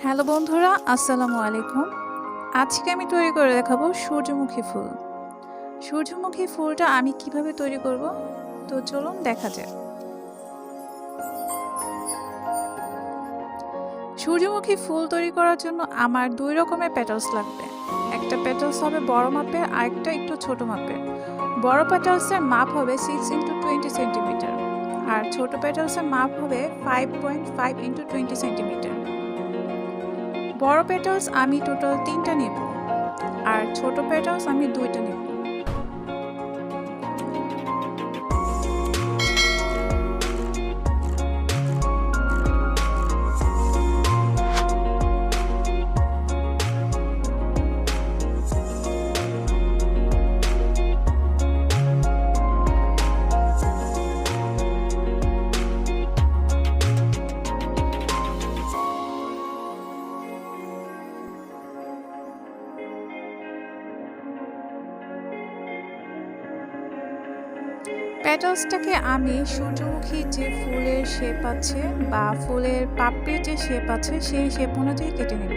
Hello বন্ধুরা, আসসালামু আলাইকুম। আজকে আমি তৈরি করে দেখাবো সূর্যমুখী ফুল। সূর্যমুখী ফুলটা আমি কিভাবে তৈরি করব, তো চলুন দেখা যাক। সূর্যমুখী ফুল তৈরি করার জন্য আমার 2 রকমের পেটালস লাগবে। একটা পেটালস হবে বড় মাপের, আরেকটা একটু ছোট মাপের। বড় পেটালসের মাপ হবে 6x20 সেন্টিমিটার, আর ছোট পেটালসের মাপ হবে 5.5x20 সেন্টিমিটার। বড় পেটালস আমি টোটাল 3টা নেব, আর ছোট পেটালস আমি 2টা নেব। পেটালসটাকে আমি সূর্যমুখী যে ফুলের শেপ আছে বা ফুলের পাপড়ির যে শেপ আছে সেই শেপ অনুযায়ী কেটে নেব।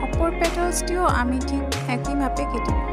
অপর পেটালসটিও আমি ঠিক একই মাপে কেটে নেব।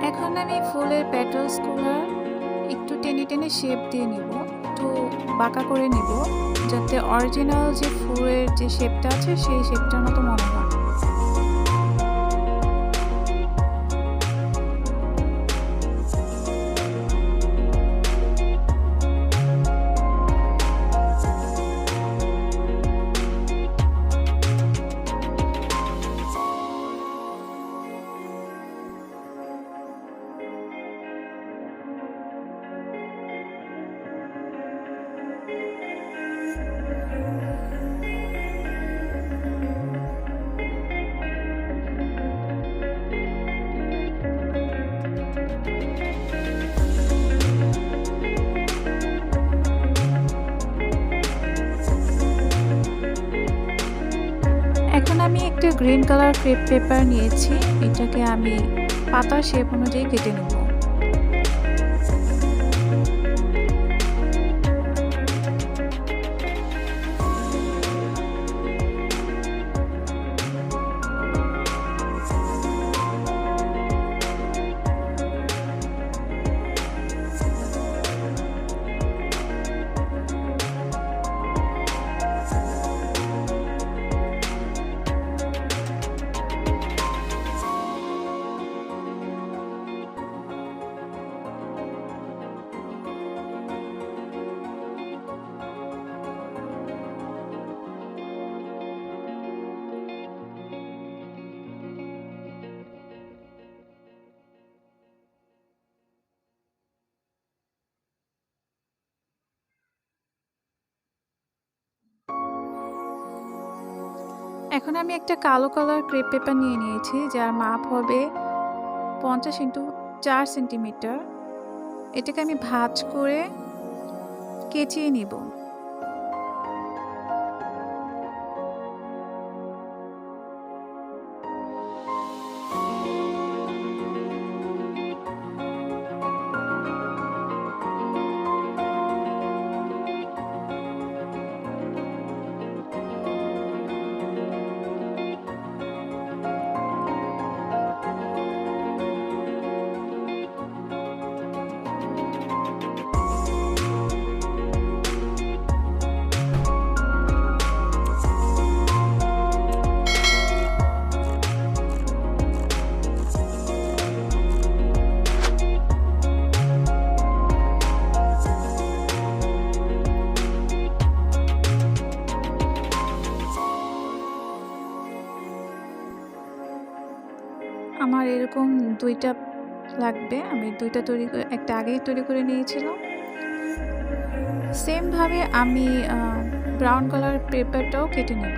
এখন আমি ফুলের পেটালসগুলো একটু টেনে টেনে শেপ দিয়ে নিব, একটু বাঁকা করে নিব, যাতে অরিজিনাল যে ফুলের যে শেপটা আছে সেই শেপটার মতো মনে হয়। এখন আমি একটা গ্রিন কালার ক্রেপ পেপার নিয়েছি, এটাকে আমি পাতার শেপ অনুযায়ী কেটে নেব। এখন আমি একটা কালো কালার ক্রেপ পেপার নিয়ে নিয়েছি, যার মাপ হবে 50x 4 সেন্টিমিটার। এটাকে আমি ভাঁজ করে কেচিয়ে নিব। আমার এরকম 2টা লাগবে। আমি 2টা তৈরি করে, একটা আগেই তৈরি করে নিয়েছিলাম। সেম ভাবে আমি ব্রাউন কালার পেপারটাও কেটে নেব।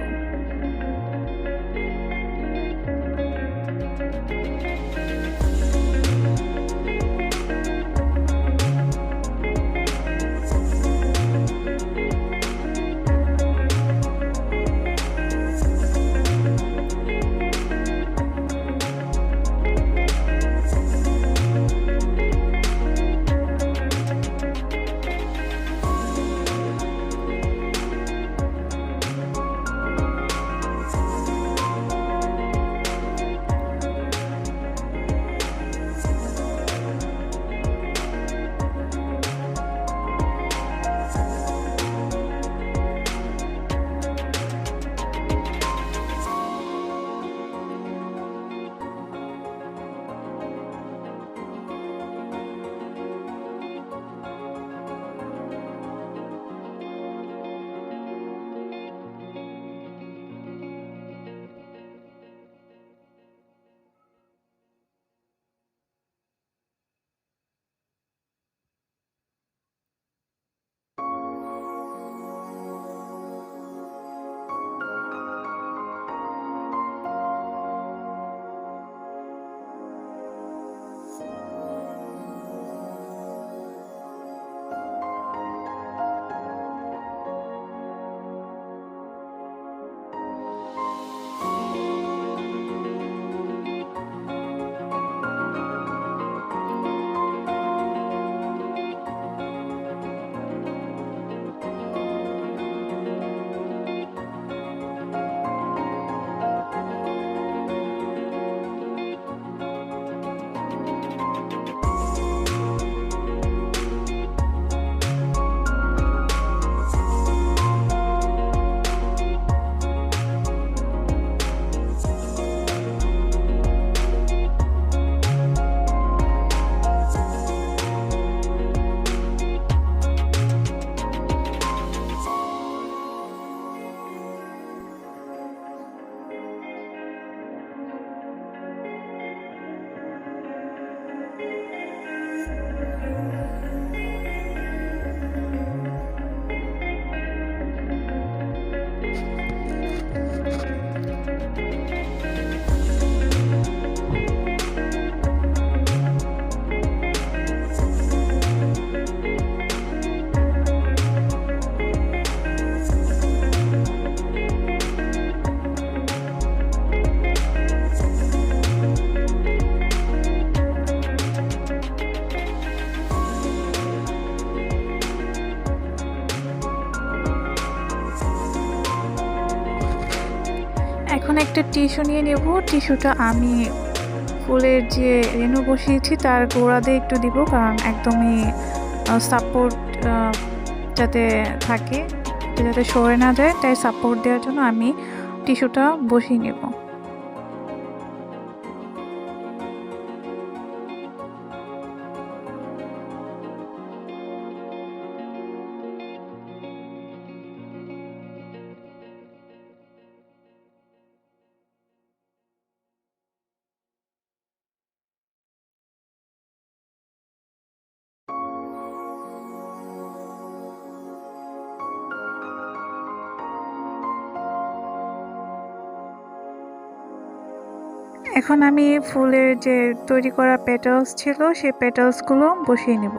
এখন একটা টিস্যু নিয়ে নেব। টিস্যুটা আমি ফুলের যে রেণু বসিয়েছি তার গোড়া দিয়ে একটু দিব, কারণ একদমই সাপোর্ট যাতে থাকে, যাতে সরে না যায়, তাই সাপোর্ট দেওয়ার জন্য আমি টিস্যুটা বসিয়ে নেব। এখন আমি ফুলের যে তৈরি করা পেটালস ছিল সেই পেটালসগুলো বসিয়ে নেব।